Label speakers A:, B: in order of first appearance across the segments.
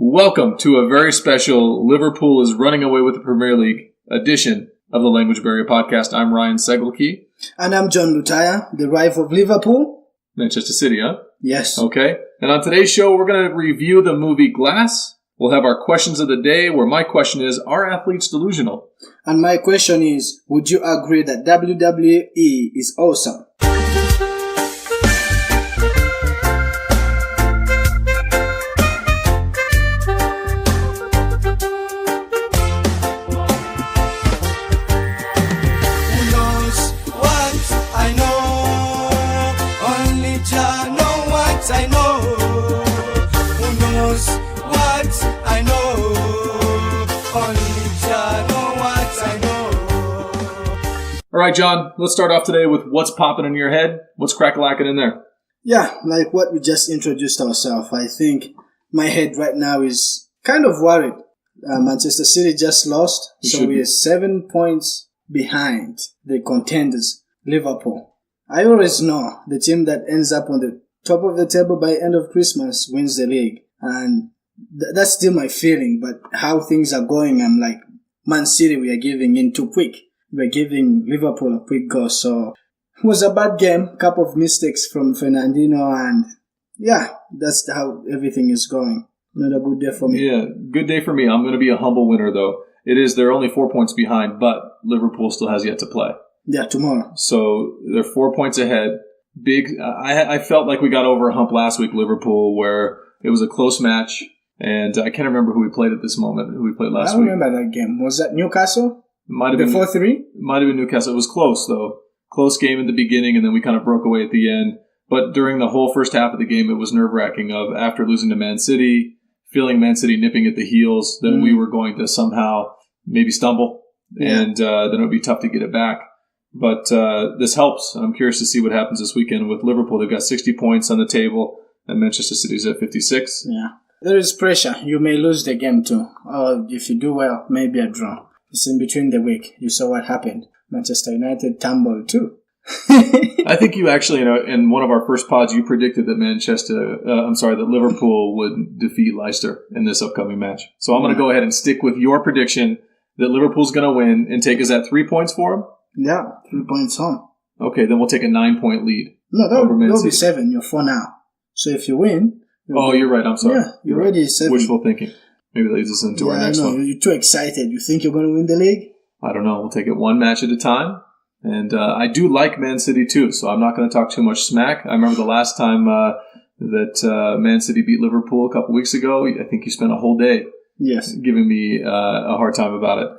A: Welcome to a very special Liverpool is running away with the Premier League edition of the Language Barrier podcast. I'm Ryan Segelke.
B: And I'm John Lutaya, the rival of Liverpool.
A: Manchester City, huh?
B: Yes.
A: Okay. And on today's show, we're going to review the movie Glass. We'll have our questions of the day, where my question is, are athletes delusional?
B: And my question is, would you agree that WWE is awesome?
A: All right, John, let's start off today with what's popping in your head. What's crack-a-lacking in there?
B: Yeah, like what we just introduced ourselves. I think my head right now is kind of worried. Manchester City just lost, so we are 7 points behind the contenders, Liverpool. I always know the team that ends up on the top of the table by end of Christmas wins the league. And that's still my feeling, but how things are going, I'm like, Man City, we are giving in too quick. We're giving Liverpool a quick go. So it was a bad game. Couple of mistakes from Fernandinho. And yeah, that's how everything is going. Not a good day for me.
A: Yeah, good day for me. I'm going to be a humble winner, though. They're only 4 points behind, but Liverpool still has yet to play.
B: Yeah, tomorrow.
A: So they're 4 points ahead. Big. I felt like we got over a hump last week, Liverpool, where it was a close match. And I can't remember who we played at this moment, who we played last week.
B: I don't remember that game. Was that Newcastle?
A: Might have been
B: 4-3?
A: Might have been Newcastle. It was close, though. Close game in the beginning, and then we kind of broke away at the end. But during the whole first half of the game, it was nerve-wracking of after losing to Man City, feeling Man City nipping at the heels, then we were going to somehow maybe stumble, and then it would be tough to get it back. But this helps. I'm curious to see what happens this weekend with Liverpool. They've got 60 points on the table, and Manchester City's at 56.
B: Yeah. There is pressure. You may lose the game too. Or if you do well, maybe a draw. It's in between the week. You saw what happened. Manchester United tumbled too.
A: I think you actually, in one of our first pods, you predicted that that Liverpool would defeat Leicester in this upcoming match. So I'm going to go ahead and stick with your prediction that Liverpool's going to win and take, is that 3 points for them?
B: Yeah, 3 points home.
A: Okay, then we'll take a 9-point lead.
B: No, that'll be 7. You're 4 now. So if you win...
A: you're right. I'm sorry.
B: Yeah, you're already 7.
A: Wishful thinking. Maybe that leads us into our next one.
B: You're too excited. You think you're going to win the league?
A: I don't know. We'll take it one match at a time. And I do like Man City too, so I'm not going to talk too much smack. I remember the last time that Man City beat Liverpool a couple weeks ago. I think you spent a whole day giving me a hard time about it,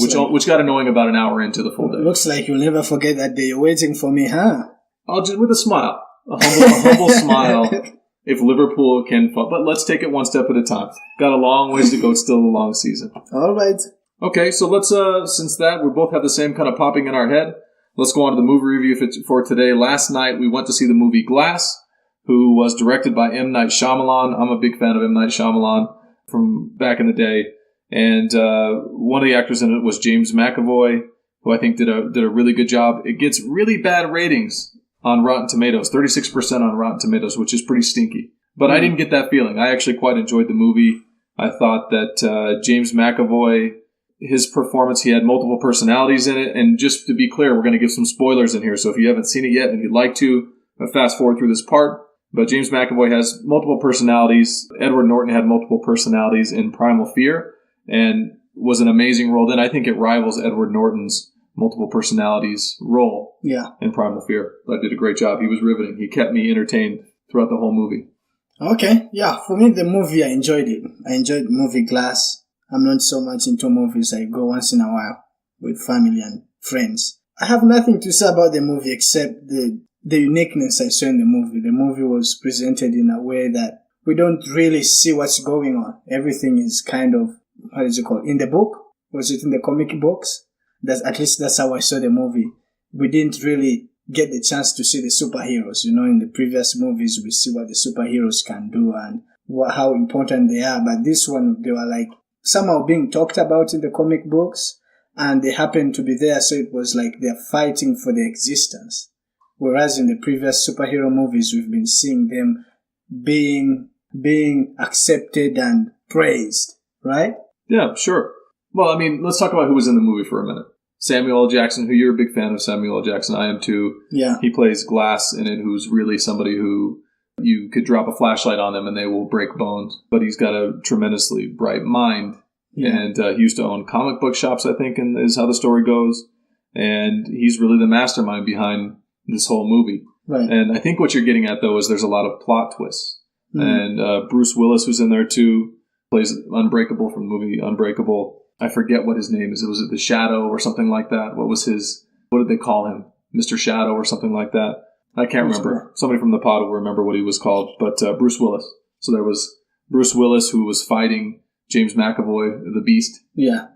A: which got annoying about an hour into the full day.
B: Looks like you'll never forget that day. You're waiting for me, huh?
A: I'll just with a smile, a humble smile. If Liverpool can, but let's take it one step at a time. Got a long ways to go. It's still a long season.
B: All right.
A: Okay, so let's, since that we both have the same kind of popping in our head, let's go on to the movie review for today. Last night we went to see the movie Glass, who was directed by M. Night Shyamalan. I'm a big fan of M. Night Shyamalan from back in the day. And one of the actors in it was James McAvoy, who I think did a really good job. It gets really bad ratings on Rotten Tomatoes, 36% on Rotten Tomatoes, which is pretty stinky. But I didn't get that feeling. I actually quite enjoyed the movie. I thought that James McAvoy, his performance, he had multiple personalities in it. And just to be clear, we're going to give some spoilers in here. So if you haven't seen it yet and you'd like to, fast forward through this part. But James McAvoy has multiple personalities. Edward Norton had multiple personalities in Primal Fear and was an amazing role. Then I think it rivals Edward Norton's multiple personalities role in Primal Fear. I did a great job. He was riveting. He kept me entertained throughout the whole movie.
B: Okay, yeah. For me, the movie, I enjoyed it. I enjoyed the movie Glass. I'm not so much into movies. I go once in a while with family and friends. I have nothing to say about the movie except the uniqueness I saw in the movie. The movie was presented in a way that we don't really see what's going on. Everything is kind of, in the book? Was it in the comic books? At least that's how I saw the movie. We didn't really get the chance to see the superheroes. In the previous movies, we see what the superheroes can do and how important they are. But this one, they were like somehow being talked about in the comic books, and they happened to be there, so it was like they're fighting for their existence. Whereas in the previous superhero movies, we've been seeing them being accepted and praised, right?
A: Yeah, sure. Well, I mean, let's talk about who was in the movie for a minute. Samuel L. Jackson, who you're a big fan of Samuel L. Jackson. I am too.
B: Yeah.
A: He plays Glass in it, who's really somebody who you could drop a flashlight on them and they will break bones. But he's got a tremendously bright mind. Yeah. And he used to own comic book shops, I think, and is how the story goes. And he's really the mastermind behind this whole movie.
B: Right.
A: And I think what you're getting at, though, is there's a lot of plot twists. And Bruce Willis, who's in there, too, plays Unbreakable from the movie Unbreakable. I forget what his name is. Was it The Shadow or something like that? What did they call him? Mr. Shadow or something like that? I can't remember. Somebody from the pod will remember what he was called. But Bruce Willis. So there was Bruce Willis who was fighting James McAvoy, the Beast.
B: Yeah.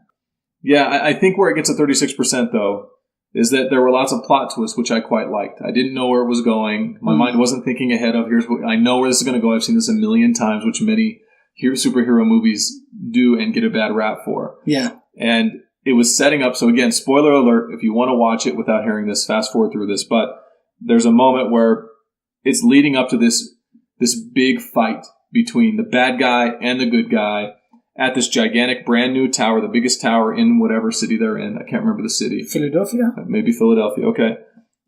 A: Yeah, I think where it gets a 36%, though, is that there were lots of plot twists, which I quite liked. I didn't know where it was going. My mind wasn't thinking ahead of, I know where this is going to go. I've seen this a million times, which many superhero movies do and get a bad rap for.
B: Yeah.
A: And it was setting up. So again, spoiler alert, if you want to watch it without hearing this, fast forward through this. But there's a moment where it's leading up to this big fight between the bad guy and the good guy at this gigantic brand new tower, the biggest tower in whatever city they're in. I can't remember the city.
B: Philadelphia?
A: Maybe Philadelphia. Okay.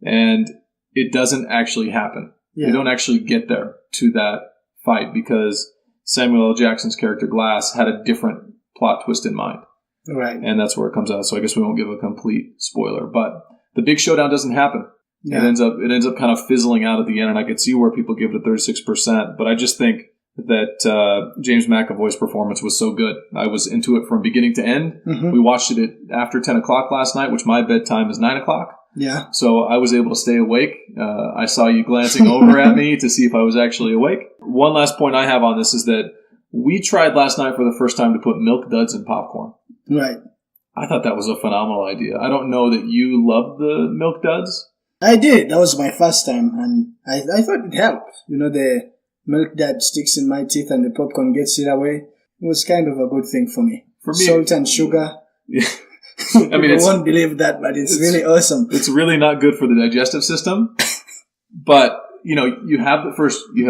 A: And it doesn't actually happen.
B: Yeah.
A: They don't actually get there to that fight because Samuel L. Jackson's character Glass had a different plot twist in mind.
B: Right.
A: And that's where it comes out. So I guess we won't give a complete spoiler. But the big showdown doesn't happen. Yeah. It ends up kind of fizzling out at the end, and I could see where people give it a 36%. But I just think that James McAvoy's performance was so good. I was into it from beginning to end. Mm-hmm. We watched it after 10 o'clock last night, which my bedtime is 9 o'clock.
B: Yeah.
A: So I was able to stay awake. I saw you glancing over at me to see if I was actually awake. One last point I have on this is that we tried last night for the first time to put Milk Duds in popcorn.
B: Right.
A: I thought that was a phenomenal idea. I don't know that you loved the Milk Duds.
B: I did. That was my first time, and I thought it helped. You know, the milk that sticks in my teeth and the popcorn gets it away. It was kind of a good thing for me. For me, salt and sugar. Yeah. I mean, you won't believe that, but it's really awesome.
A: It's really not good for the digestive system. But, you know, you have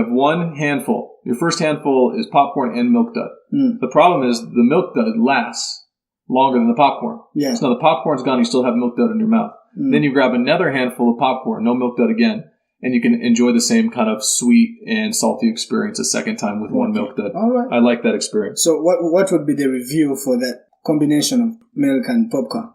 A: one handful. Your first handful is popcorn and Milk Dud. Mm. The problem is the Milk Dud lasts longer than the popcorn. Yeah. So now the popcorn's gone, you still have Milk Dud in your mouth. Mm. Then you grab another handful of popcorn, no Milk Dud again, and you can enjoy the same kind of sweet and salty experience a second time with one Milk Dud.
B: All right.
A: I like that experience.
B: So what would be the review for that combination of milk and popcorn?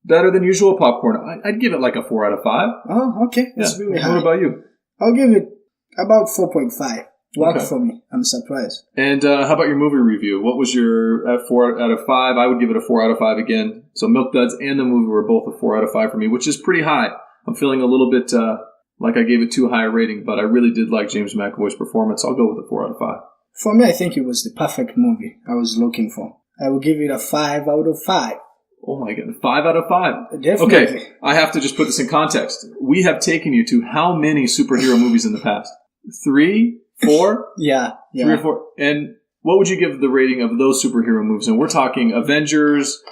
A: Better than usual popcorn. I'd give it like a 4 out of 5.
B: Oh, okay. That's really high.
A: What about you?
B: I'll give it about 4.5. Worked for me. I'm surprised.
A: And how about your movie review? What was your at 4 out of 5? I would give it a 4 out of 5 again. So Milk Duds and the movie were both a 4 out of 5 for me, which is pretty high. I'm feeling a little bit like I gave it too high a rating, but I really did like James McAvoy's performance. I'll go with a 4 out of 5.
B: For me, I think it was the perfect movie I was looking for. I will give it a 5 out of 5.
A: Oh my God, 5 out of 5.
B: Definitely.
A: Okay, I have to just put this in context. We have taken you to how many superhero movies in the past? 3? 4?
B: Yeah.
A: 3 or 4. And what would you give the rating of those superhero movies? And we're talking Avengers,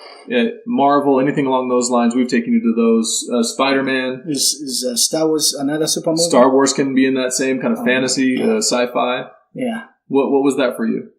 A: Marvel, anything along those lines. We've taken you to those. Spider-Man.
B: Is Star Wars another super movie?
A: Star Wars can be in that same kind of fantasy, sci-fi.
B: Yeah.
A: What was that for you?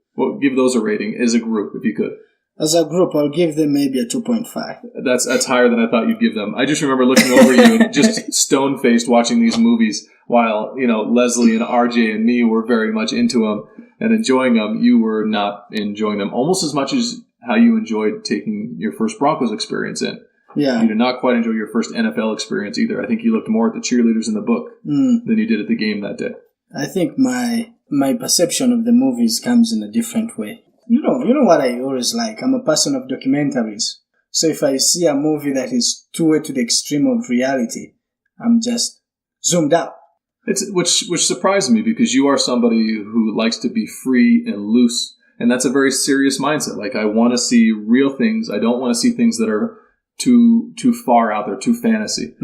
A: Give those a rating as a group, if you could.
B: As a group, I'll give them maybe a 2.5.
A: That's higher than I thought you'd give them. I just remember looking over you and just stone-faced watching these movies while, Leslie and RJ and me were very much into them and enjoying them. You were not enjoying them almost as much as how you enjoyed taking your first Broncos experience in.
B: Yeah.
A: You did not quite enjoy your first NFL experience either. I think you looked more at the cheerleaders in the book than you did at the game that day.
B: I think my perception of the movies comes in a different way. You know what I always like? I'm a person of documentaries. So if I see a movie that is too way to the extreme of reality, I'm just zoomed out.
A: Which surprised me because you are somebody who likes to be free and loose. And that's a very serious mindset. Like, I want to see real things. I don't want to see things that are too far out there, too fantasy.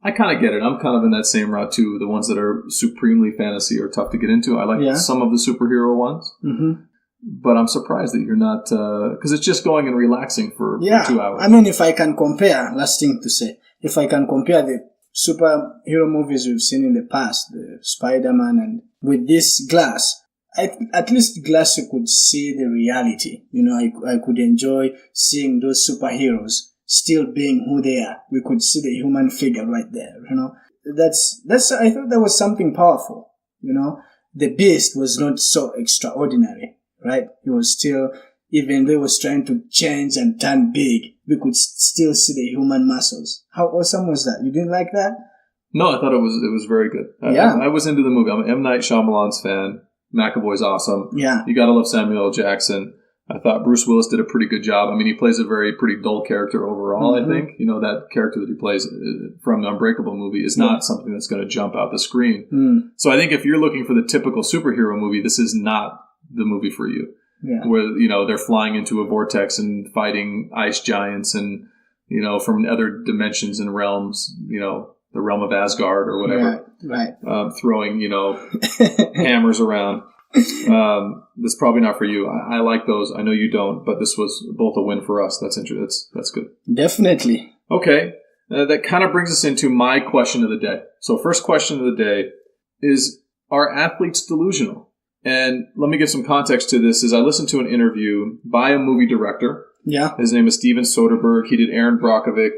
A: I kind of get it. I'm kind of in that same route too. The ones that are supremely fantasy are tough to get into. I like some of the superhero ones. Mm-hmm. But I'm surprised that you're not, because it's just going and relaxing for 2 hours.
B: I mean, if I can compare, last thing to say, if I can compare the superhero movies we've seen in the past, the Spider-Man, and with this Glass, at least Glass you could see the reality. I could enjoy seeing those superheroes still being who they are. We could see the human figure right there. That's I thought that was something powerful. The Beast was not so extraordinary, right? He was still, even though he was trying to change and turn big, we could still see the human muscles. How awesome was that? You didn't like that?
A: No, I thought it was very good. I was into the movie. I'm an M. Night Shyamalan's fan. McAvoy's awesome.
B: Yeah.
A: You gotta love Samuel L. Jackson. I thought Bruce Willis did a pretty good job. I mean, he plays a pretty dull character overall, I think. That character that he plays from the Unbreakable movie is not something that's going to jump out the screen. So I think if you're looking for the typical superhero movie, this is not the movie for you.
B: Yeah.
A: Where, they're flying into a vortex and fighting ice giants and, from other dimensions and realms, the realm of Asgard or whatever.
B: Right.
A: Throwing, hammers around. That's probably not for you. I like those. I know you don't, but this was both a win for us. That's interesting. That's good.
B: Definitely.
A: Okay. That kind of brings us into my question of the day. So first question of the day is, are athletes delusional? And let me give some context to this. Is I listened to an interview by a movie director.
B: Yeah.
A: His name is Steven Soderbergh. He did Aaron Brockovich,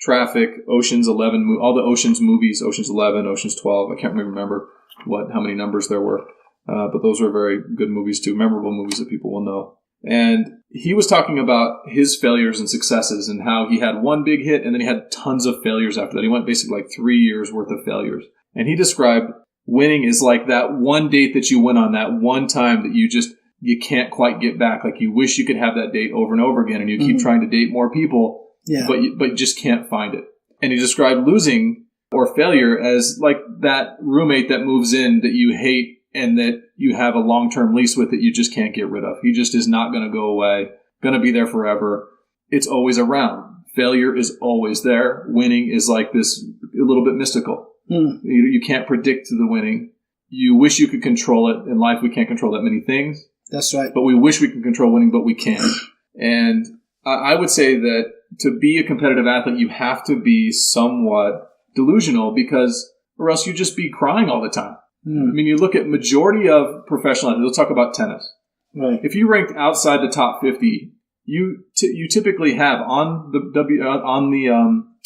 A: Traffic, Ocean's 11, all the Ocean's movies, Ocean's 11, Ocean's 12. I can't remember how many numbers there were. But those are very good movies too, memorable movies that people will know. And he was talking about his failures and successes and how he had one big hit and then he had tons of failures after that. He went basically like 3 years worth of failures. And he described winning is like that one date that you went on, that one time that you can't quite get back. Like you wish you could have that date over and over again and you keep trying to date more people, but you just can't find it. And he described losing or failure as like that roommate that moves in that you hate and that you have a long-term lease with that you just can't get rid of. He just is not going to go away, going to be there forever. It's always around. Failure is always there. Winning is like this, a little bit mystical. You can't predict the winning. You wish you could control it. In life, we can't control that many things.
B: That's right.
A: But we wish we could control winning, but we can't. And I would say that to be a competitive athlete, you have to be somewhat delusional or else you just be crying all the time. I mean, you look at majority of professional athletes. We'll talk about tennis.
B: Right.
A: If you ranked outside the top 50, you typically have on the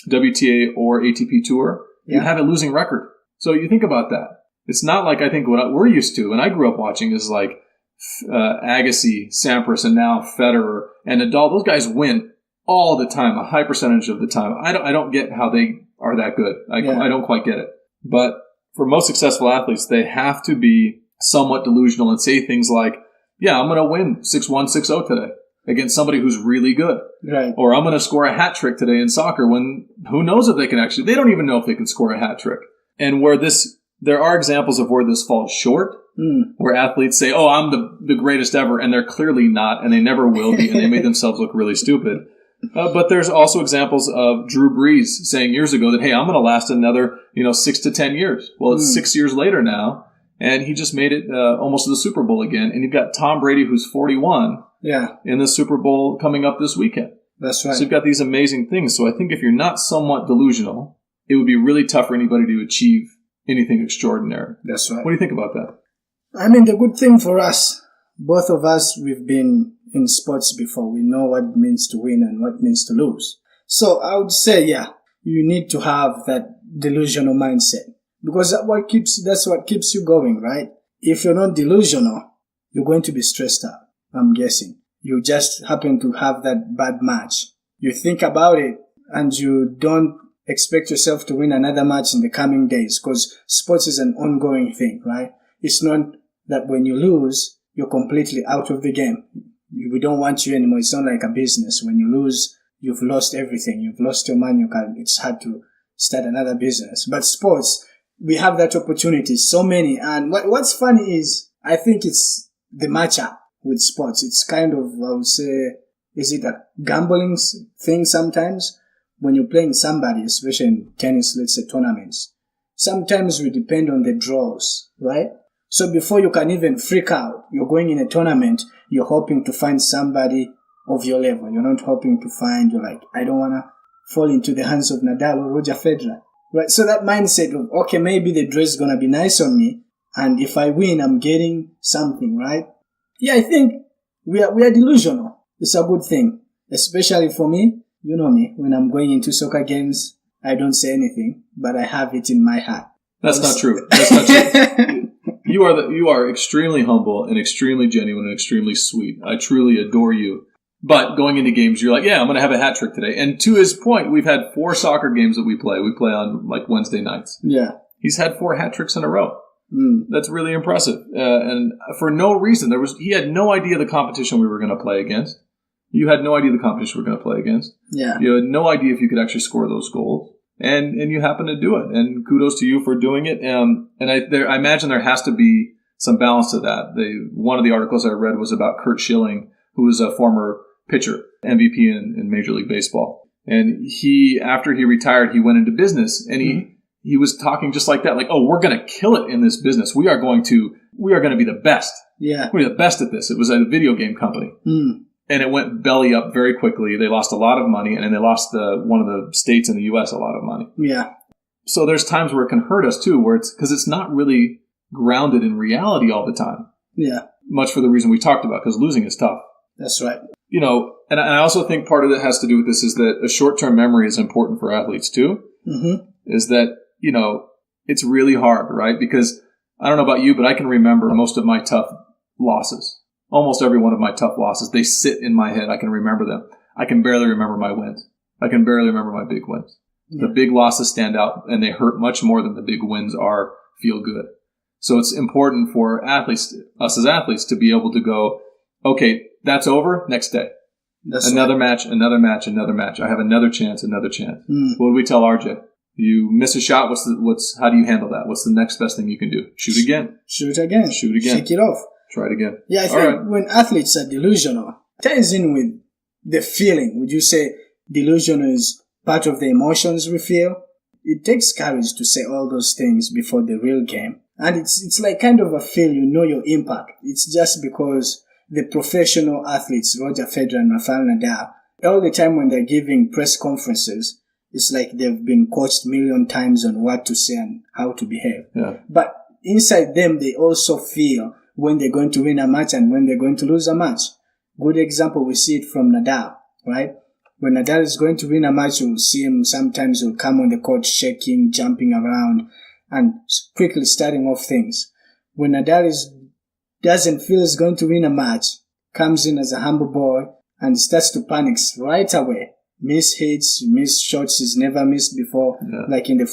A: WTA or ATP tour, you have a losing record. So you think about that. It's not like I think what we're used to, and I grew up watching, is like Agassi, Sampras, and now Federer and Nadal. Those guys win all the time, a high percentage of the time. I don't get how they are that good. I don't quite get it. But for most successful athletes, they have to be somewhat delusional and say things like, yeah, I'm going to win 6-1, 6-0 today against somebody who's really good.
B: Right.
A: Or I'm going to score a hat trick today in soccer when who knows if they can they don't even know if they can score a hat trick. And there are examples of where this falls short, where athletes say, oh, I'm the greatest ever, and they're clearly not, and they never will be, and they made themselves look really stupid. But there's also examples of Drew Brees saying years ago that, hey, I'm going to last another 6 to 10 years. Well, it's 6 years later now, and he just made it almost to the Super Bowl again. And you've got Tom Brady, who's 41, in the Super Bowl coming up this weekend.
B: That's right.
A: So you've got these amazing things. So I think if you're not somewhat delusional, it would be really tough for anybody to achieve anything extraordinary.
B: That's right.
A: What do you think about that?
B: I mean, the good thing for us, both of us, we've been in sports before. We know what it means to win and what it means to lose. So I would say, you need to have that delusional mindset because that's what keeps you going, right? If you're not delusional, you're going to be stressed out, I'm guessing. You just happen to have that bad match. You think about it and you don't expect yourself to win another match in the coming days because sports is an ongoing thing, right? It's not that when you lose, you're completely out of the game. We don't want you anymore. It's not like a business. When you lose, you've lost everything. You've lost your money. It's hard to start another business. But sports, we have that opportunity. So many. And what's funny is, I think it's the matchup with sports. It's kind of, I would say, is it a gambling thing sometimes? When you're playing somebody, especially in tennis, let's say tournaments, sometimes we depend on the draws, right? So before you can even freak out, you're going in a tournament, you're hoping to find somebody of your level. You're not hoping to find, you're like, I don't want to fall into the hands of Nadal or Roger Federer. Right? So that mindset of, okay, maybe the draw is going to be nice on me. And if I win, I'm getting something, right? Yeah, I think we are delusional. It's a good thing, especially for me. You know me, when I'm going into soccer games, I don't say anything, but I have it in my heart.
A: That's not true. That's not true. You are extremely humble and extremely genuine and extremely sweet. I truly adore you. But going into games, you're like, yeah, I'm going to have a hat trick today. And to his point, we've had 4 soccer games that we play. We play on like Wednesday nights.
B: Yeah.
A: He's had 4 hat tricks in a row. That's really impressive. And for no reason, he had no idea the competition we were going to play against. You had no idea the competition we were going to play against.
B: Yeah.
A: You had no idea if you could actually score those goals. And you happened to do it. And kudos to you for doing it. And I imagine there has to be some balance to that. One of the articles I read was about Curt Schilling, who was a former pitcher, MVP in Major League Baseball. And after he retired, he went into business, and he was talking just like that, like, oh, we're going to kill it in this business. We are going to be the best.
B: Yeah.
A: We're the best at this. It was a video game company. And it went belly up very quickly. They lost a lot of money, and then they lost one of the states in the U.S. a lot of money.
B: Yeah.
A: So there's times where it can hurt us too, because it's not really grounded in reality all the time.
B: Yeah. Much
A: for the reason we talked about, because losing is tough.
B: That's right.
A: And I also think part of it has to do with this is that a short-term memory is important for athletes too. Is that, it's really hard, right? Because I don't know about you, but I can remember most of my tough losses. Almost every one of my tough losses, they sit in my head. I can remember them. I can barely remember my wins. I can barely remember my big wins. Yeah. The big losses stand out, and they hurt much more than the big wins feel good. So it's important for us as athletes, to be able to go, okay, that's over, next day. Another match. I have another chance. What do we tell RJ? You miss a shot, how do you handle that? What's the next best thing you can do? Shoot again.
B: Shake it off.
A: Try it again.
B: Yeah, I think when athletes are delusional, it ties in with the feeling. Would you say delusional is part of the emotions we feel? It takes courage to say all those things before the real game. And it's like kind of a feel, your impact. It's just because the professional athletes, Roger Federer and Rafael Nadal, all the time when they're giving press conferences, it's like they've been coached a million times on what to say and how to behave.
A: Yeah.
B: But inside them, they also feel when they're going to win a match and when they're going to lose a match. Good example, we see it from Nadal, right? When Nadal is going to win a match, you'll see him sometimes he'll come on the court shaking, jumping around, and quickly starting off things. When Nadal doesn't feel he's going to win a match, comes in as a humble boy and starts to panic right away. Miss hits, miss shots he's never missed before, like in the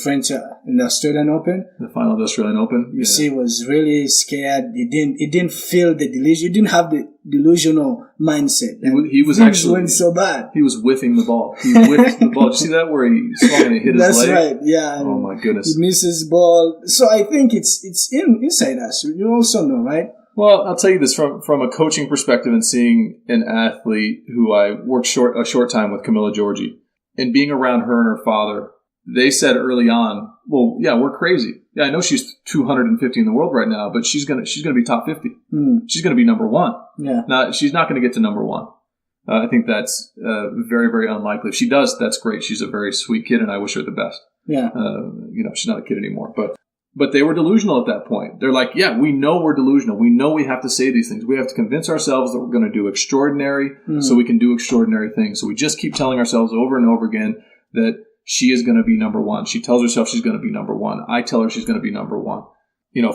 B: Australian Open.
A: The final of the Australian Open.
B: You see, was really scared. He didn't feel the delusion. He didn't have the delusional mindset.
A: He was actually
B: went so bad.
A: He was whiffing the ball. He whiffed the ball. Did you see that where he swung and it hit his leg?
B: That's right. Yeah.
A: Oh my goodness.
B: He misses ball. So I think it's inside us. You also know, right?
A: Well, I'll tell you this from a coaching perspective and seeing an athlete who I worked a short time with, Camilla Giorgi, and being around her and her father, they said early on, well, yeah, we're crazy. Yeah, I know she's 250 in the world right now, but she's gonna be top 50. She's gonna be number 1.
B: Yeah.
A: Now, she's not gonna get to number 1. I think that's very, very unlikely. If she does, that's great. She's a very sweet kid, and I wish her the best.
B: Yeah.
A: She's not a kid anymore, But they were delusional at that point. They're like, yeah, we know we're delusional. We know we have to say these things. We have to convince ourselves that we're going to do extraordinary so we can do extraordinary things. So we just keep telling ourselves over and over again that she is going to be number 1. She tells herself she's going to be number 1. I tell her she's going to be number 1.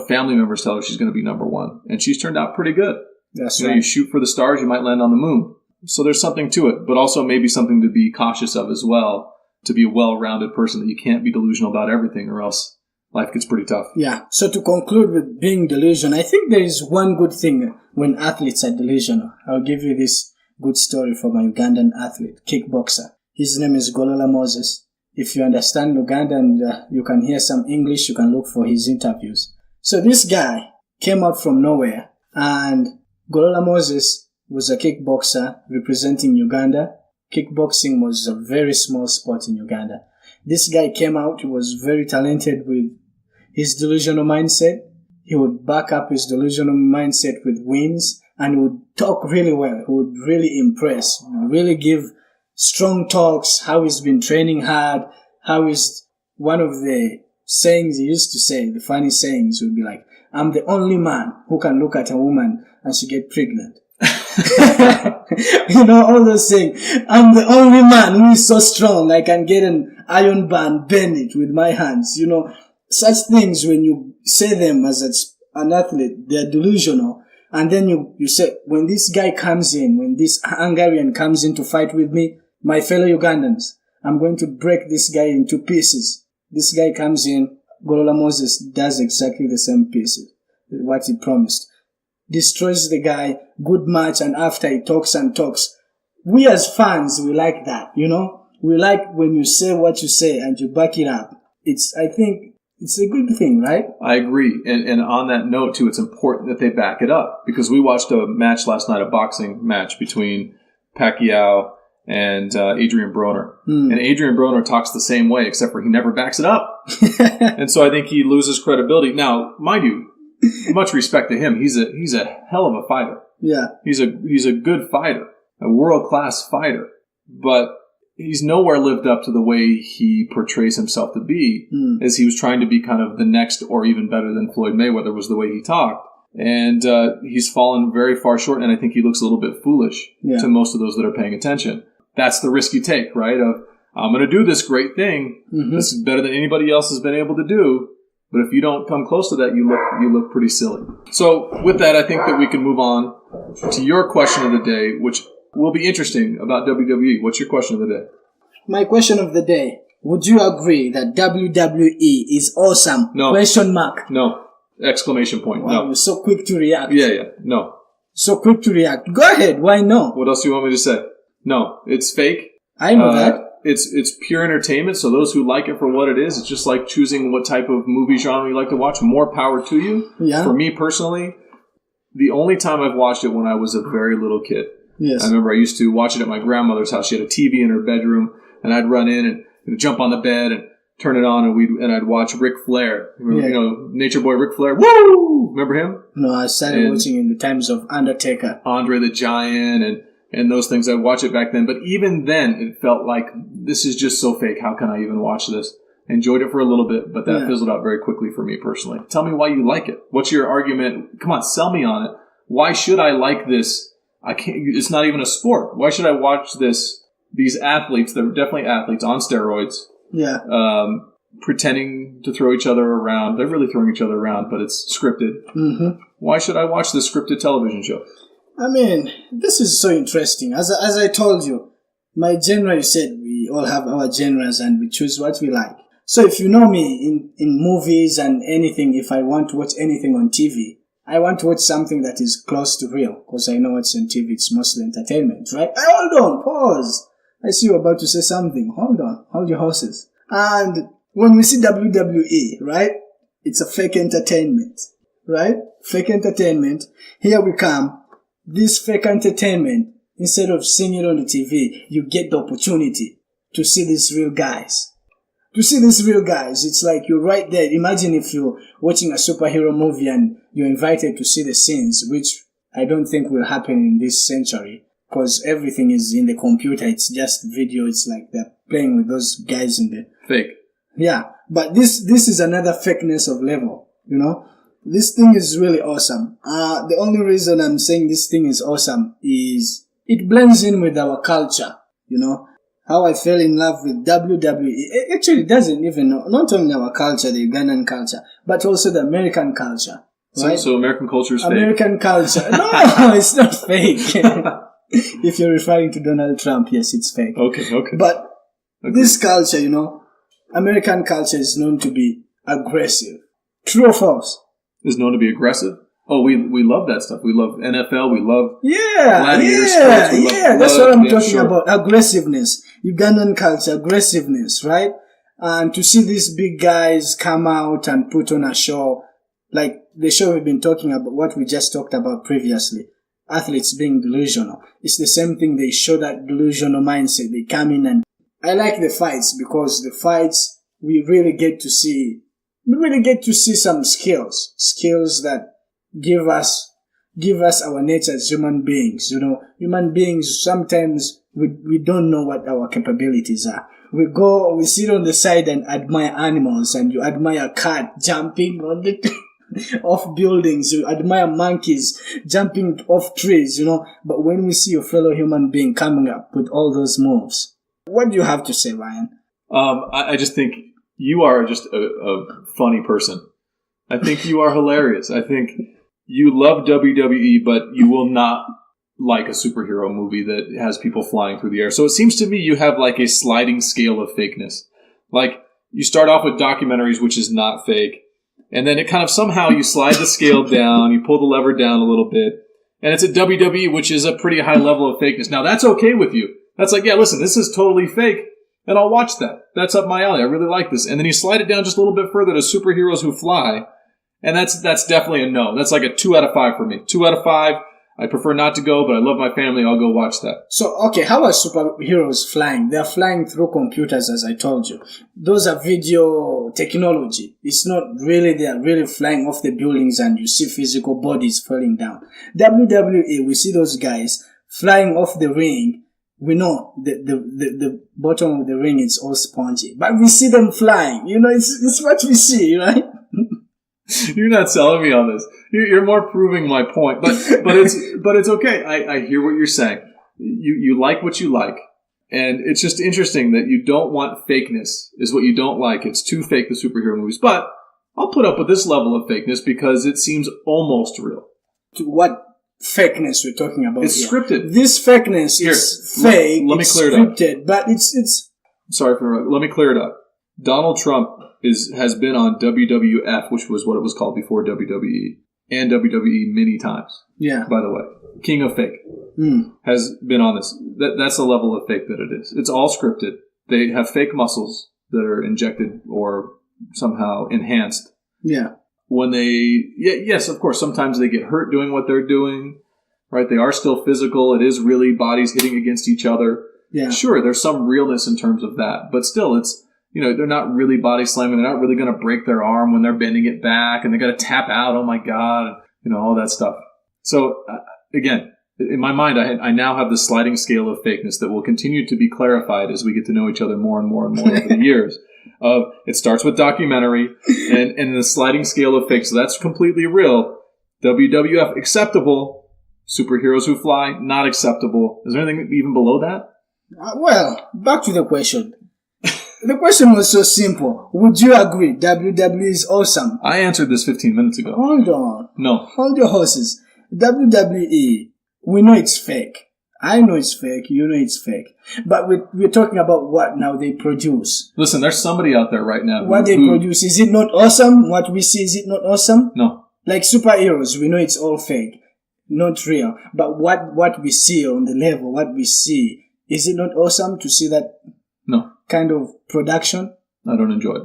A: Family members tell her she's going to be number 1. And she's turned out pretty good.
B: That's right.
A: You shoot for the stars, you might land on the moon. So there's something to it, but also maybe something to be cautious of as well, to be a well-rounded person, that you can't be delusional about everything or else life gets pretty tough.
B: Yeah. So to conclude with being delusional, I think there is one good thing when athletes are delusional. I'll give you this good story from a Ugandan athlete, kickboxer. His name is Golola Moses. If you understand Uganda and you can hear some English, you can look for his interviews. So this guy came out from nowhere, and Golola Moses was a kickboxer representing Uganda. Kickboxing was a very small sport in Uganda. This guy came out, he was very talented with his delusional mindset. He would back up his delusional mindset with wins, and he would talk really well. He would really impress, really give strong talks, how he's been training hard, how is one of the sayings he used to say, the funny sayings would be like, I'm the only man who can look at a woman and she get pregnant. All those things. I'm the only man who is so strong. I can get an iron bar, bend it with my hands. Such things, when you say them as an athlete, they're delusional. And then you say, when this guy comes in, when this Hungarian comes in to fight with me, my fellow Ugandans, I'm going to break this guy into pieces. This guy comes in, Golola Moses does exactly the same pieces, what he promised. Destroys the guy, good match, and after he talks and talks. We as fans, we like that, We like when you say what you say and you back it up. I think it's a good thing, right?
A: I agree. And on that note, too, it's important that they back it up. Because we watched a match last night, a boxing match between Pacquiao and Adrian Broner. And Adrian Broner talks the same way, except for he never backs it up. And so I think he loses credibility. Now, mind you, much respect to him. He's a hell of a fighter.
B: Yeah.
A: He's a good fighter, a world-class fighter. But he's nowhere lived up to the way he portrays himself to be, as he was trying to be kind of the next or even better than Floyd Mayweather was the way he talked. And he's fallen very far short, and I think he looks a little bit foolish to most of those that are paying attention. That's the risk you take, right? Of, I'm going to do this great thing. This is better than anybody else has been able to do. But if you don't come close to that, you look pretty silly. So with that, I think that we can move on to your question of the day, which will be interesting about WWE. What's your question of the day?
B: My question of the day. Would you agree that WWE is awesome?
A: No.
B: Question mark.
A: No. Exclamation point.
B: Wow,
A: No.
B: you're so quick to react.
A: Yeah. No.
B: So quick to react. Go ahead. Why no?
A: What else do you want me to say? No. It's fake.
B: I know that.
A: It's pure entertainment, so those who like it for what it is, it's just like choosing what type of movie genre you like to watch. More power to you.
B: Yeah.
A: For me personally, the only time I've watched it when I was a very little kid.
B: Yes.
A: I remember I used to watch it at my grandmother's house. She had a TV in her bedroom, and I'd run in and jump on the bed and turn it on, and I'd watch Ric Flair. Nature Boy Ric Flair. Woo! Remember him?
B: No, I started watching in the times of Undertaker.
A: Andre the Giant and those things. I'd watch it back then. But even then, it felt like, this is just so fake. How can I even watch this? Enjoyed it for a little bit, but that fizzled out very quickly for me personally. Tell me why you like it. What's your argument? Come on, sell me on it. Why should I like this? I can't. It's not even a sport. Why should I watch this? These athletes, they're definitely athletes on steroids.
B: Yeah.
A: Pretending to throw each other around. They're really throwing each other around, but it's scripted. Why should I watch this scripted television show?
B: I mean, this is so interesting. As I told you, my genre, you said we all have our genres and we choose what we like. So if you know me in movies and anything, if I want to watch anything on TV, I want to watch something that is close to real, because I know what's on TV, it's mostly entertainment, right? Hold on, pause. I see you're about to say something. Hold on, hold your horses. And when we see WWE, right, it's a fake entertainment, right? Fake entertainment. Here we come. This fake entertainment, instead of seeing it on the TV, you get the opportunity to see these real guys. It's like you're right there. Imagine if you're watching a superhero movie and you're invited to see the scenes, which I don't think will happen in this century, because everything is in the computer. It's just video. It's like they're playing with those guys in the...
A: Fake.
B: Yeah, but this is another fakeness of level, This thing is really awesome. The only reason I'm saying this thing is awesome is it blends in with our culture, How I fell in love with WWE. It actually doesn't even know, not only our culture, the Ugandan culture, but also the American culture. Right?
A: So American culture is fake?
B: American culture. No, it's not fake. If you're referring to Donald Trump, yes, it's fake.
A: Okay.
B: But this culture, American culture is known to be aggressive. True or false?
A: Is known to be aggressive? Oh, we love that stuff. We love NFL. We love
B: gladiator
A: sports.
B: That's what I'm talking about. Aggressiveness. Ugandan culture, aggressiveness, right? And to see these big guys come out and put on a show, like the show we've been talking about, what we just talked about previously, athletes being delusional. It's the same thing. They show that delusional mindset. They come in, and I like the fights, because the fights, we really get to see some skills that give us our nature as human beings. Human beings, sometimes we don't know what our capabilities are. We sit on the side and admire animals, and you admire a cat jumping on the off buildings, you admire monkeys jumping off trees, But when we see a fellow human being coming up with all those moves, what do you have to say, Ryan?
A: I just think you are just a funny person. I think you are hilarious. I think you love WWE, but you will not like a superhero movie that has people flying through the air. So it seems to me you have like a sliding scale of fakeness. Like you start off with documentaries, which is not fake. And then it kind of somehow you slide the scale down, you pull the lever down a little bit. And it's at WWE, which is a pretty high level of fakeness. Now that's okay with you. That's like, yeah, listen, this is totally fake. And I'll watch that. That's up my alley. I really like this. And then you slide it down just a little bit further to superheroes who fly. And that's definitely a no. That's like a 2 out of 5 for me. 2 out of 5. I prefer not to go, but I love my family. I'll go watch that.
B: So, okay, how are superheroes flying? They're flying through computers, as I told you. Those are video technology. It's not really they're really flying off the buildings and you see physical bodies falling down. WWE, we see those guys flying off the ring. We know the bottom of the ring is all spongy, but we see them flying. It's what we see, right?
A: You're not selling me on this. You're more proving my point, but it's okay. I hear what you're saying. You like what you like, and it's just interesting that you don't want fakeness. Is what you don't like. It's too fake, the superhero movies. But I'll put up with this level of fakeness because it seems almost real.
B: What fakeness we're talking about?
A: It's scripted.
B: This fakeness is fake.
A: Let me clear it up.
B: Scripted, but it's.
A: Sorry for interrupting. Let me clear it up. Donald Trump has been on WWF, which was what it was called before WWE, and WWE many times.
B: Yeah.
A: By the way, King of Fake has been on this. That's the level of fake that it is. It's all scripted. They have fake muscles that are injected or somehow enhanced.
B: Yeah.
A: When yes, of course, sometimes they get hurt doing what they're doing. Right? They are still physical. It is really bodies hitting against each other.
B: Yeah.
A: Sure, there's some realness in terms of that, but still, it's. They're not really body slamming. They're not really going to break their arm when they're bending it back, and they got to tap out. Oh my God, all that stuff. So again, in my mind, I now have this sliding scale of fakeness that will continue to be clarified as we get to know each other more and more and more over the years. It starts with documentary and the sliding scale of fake. So that's completely real. WWF acceptable. Superheroes who fly not acceptable. Is there anything even below that?
B: Well, back to the question. The question was so simple. Would you agree WWE is awesome?
A: I answered this 15 minutes ago.
B: Hold on.
A: No.
B: Hold your horses. WWE, we know it's fake. I know it's fake. You know it's fake. But we're talking about what now they produce.
A: Listen, there's somebody out there right now.
B: What they produce, is it not awesome? What we see, is it not awesome?
A: No.
B: Like superheroes, we know it's all fake. Not real. But what we see on the level, what we see, is it not awesome to see that?
A: No.
B: Kind of production?
A: I don't enjoy it.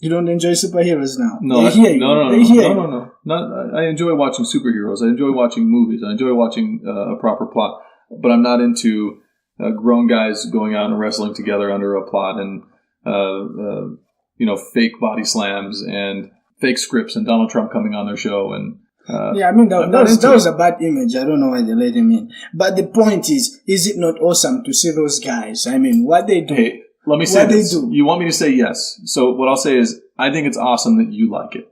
B: You don't enjoy superheroes now?
A: No,
B: they hear you.
A: No. I enjoy watching superheroes. I enjoy watching movies. I enjoy watching a proper plot. But I'm not into grown guys going out and wrestling together under a plot and fake body slams and fake scripts and Donald Trump coming on their show and.
B: That was a bad image. I don't know why they let him in. But the point is it not awesome to see those guys? I mean, what they do.
A: Hey, let me say this. You want me to say yes. So what I'll say is, I think it's awesome that you like it.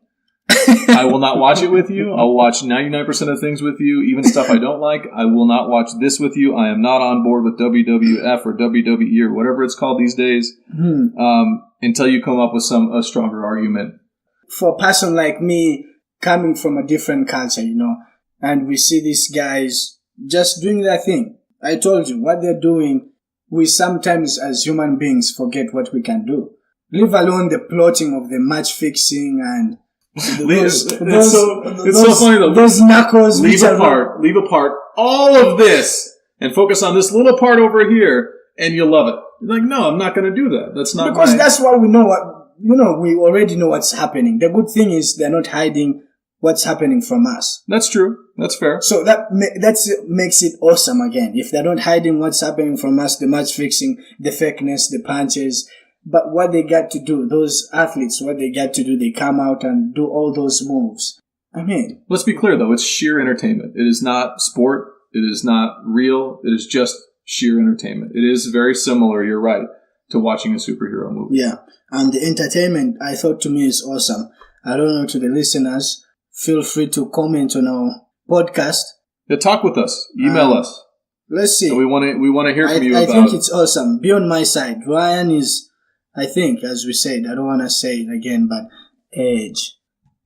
A: I will not watch it with you. I'll watch 99% of things with you, even stuff I don't like. I will not watch this with you. I am not on board with WWF or WWE or whatever it's called these days until you come up with a stronger argument.
B: For a person like me, coming from a different culture, and we see these guys just doing their thing. I told you, what they're doing, we sometimes as human beings forget what we can do. Leave alone the plotting of the match fixing and
A: it's so funny though.
B: Those knuckles.
A: Leave apart all of this and focus on this little part over here and you'll love it. You're like, no, I'm not going to do that. That's not
B: because that's what we know. We already know what's happening. The good thing is they're not hiding what's happening from us.
A: That's true. That's fair.
B: So that makes it awesome again. If they're not hiding what's happening from us, the match fixing, the fakeness, the punches, but what they got to do, those athletes, what they got to do, they come out and do all those moves. I mean,
A: let's be clear though, it's sheer entertainment. It is not sport. It is not real. It is just sheer entertainment. It is very similar, you're right, to watching a superhero movie.
B: Yeah. And the entertainment, I thought to me, is awesome. I don't know to the listeners. feel free to comment on our podcast.
A: Yeah, talk with us. Email us.
B: Let's see.
A: So we want to hear from you.
B: I think it's awesome. Be on my side. Ryan is, I think, as we said, I don't want to say it again, but age.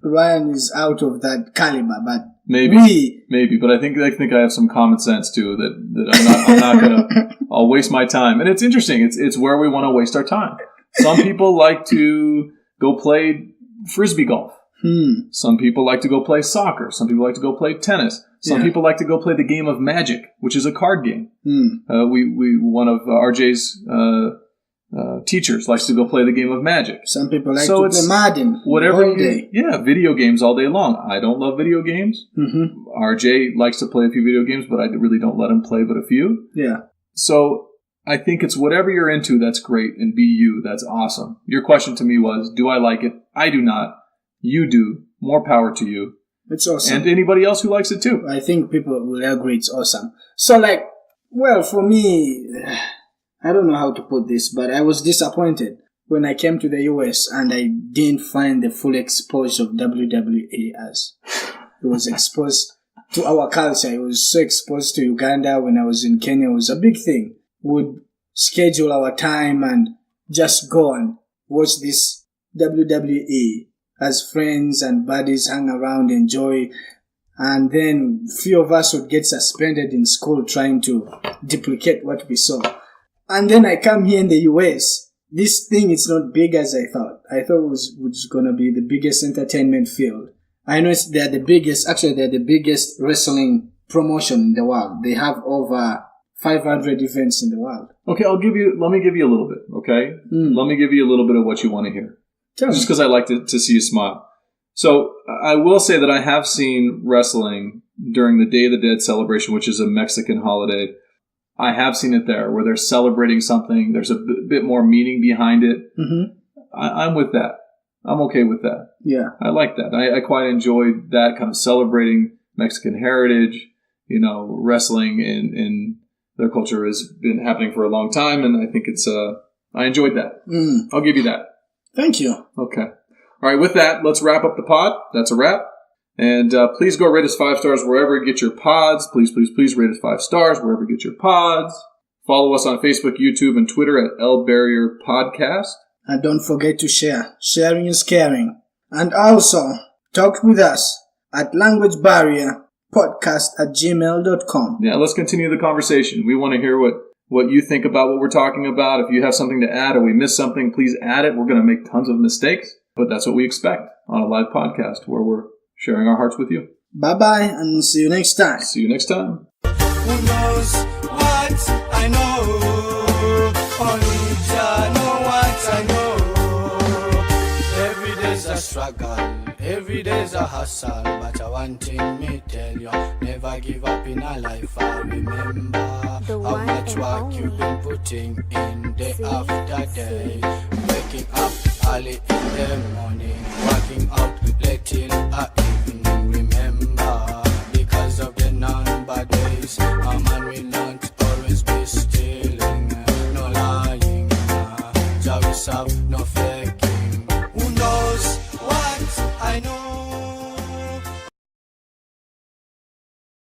B: Ryan is out of that caliber, but
A: maybe, but I think I have some common sense too. That I'm not gonna. I'll waste my time, and it's interesting. It's where we want to waste our time. Some people like to go play frisbee golf. Some people like to go play soccer. Some people like to go play tennis. Some people like to go play the game of Magic, which is a card game. We one of RJ's teachers likes to go play the game of Magic.
B: Some people like to play Madden all day.
A: Yeah, video games all day long. I don't love video games. RJ likes to play a few video games, but I really don't let him play but a few.
B: Yeah.
A: So I think it's whatever you're into, that's great, and be you. That's awesome. Your question to me was, do I like it? I do not. You do. More power to you.
B: It's awesome.
A: And anybody else who likes it too.
B: I think people will agree it's awesome. So for me, I don't know how to put this, but I was disappointed when I came to the US and I didn't find the full exposure of WWE as it was exposed to our culture. It was so exposed to Uganda when I was in Kenya. It was a big thing. Would schedule our time and just go and watch this WWE as friends and buddies, hang around, enjoy. And then few of us would get suspended in school trying to duplicate what we saw. And then I come here in the US. This thing is not big as I thought. I thought it was going to be the biggest entertainment field. I know they're the biggest wrestling promotion in the world. They have over 500 events in the world.
A: Okay, let me give you a little bit, okay? Let me give you a little bit of what you want to hear. Just because I like to see you smile. So I will say that I have seen wrestling during the Day of the Dead celebration, which is a Mexican holiday. I have seen it there where they're celebrating something. There's a bit more meaning behind it. I'm with that. I'm okay with that.
B: Yeah.
A: I like that. I quite enjoyed that kind of celebrating Mexican heritage. You know, wrestling in their culture has been happening for a long time, and I think I enjoyed that. I'll give you that.
B: Thank you.
A: Okay. All right, with that, let's wrap up the pod. That's a wrap. And please go rate us 5 stars wherever you get your pods. Please rate us 5 stars wherever you get your pods. Follow us on Facebook, YouTube, and Twitter at El Barrier Podcast.
B: And don't forget to share. Sharing is caring. And also, talk with us at languagebarrierpodcast@gmail.com.
A: Yeah, let's continue the conversation. We want to hear what you think about what we're talking about. If you have something to add or we missed something, please add it. We're going to make tons of mistakes, but that's what we expect on a live podcast where we're sharing our hearts with you.
B: Bye-bye, and see you next time.
A: See you next time.
C: Who knows what I know? Only Jah know what I know. Every day's a struggle, every day's a hustle. But one thing me tell you, never give up in a life. I remember how much work you've been putting in day after day. Waking up early in the morning, working out late till evening. Remember, because of the number days, a man will not always be stealing, no lying. Jah will serve, no fear.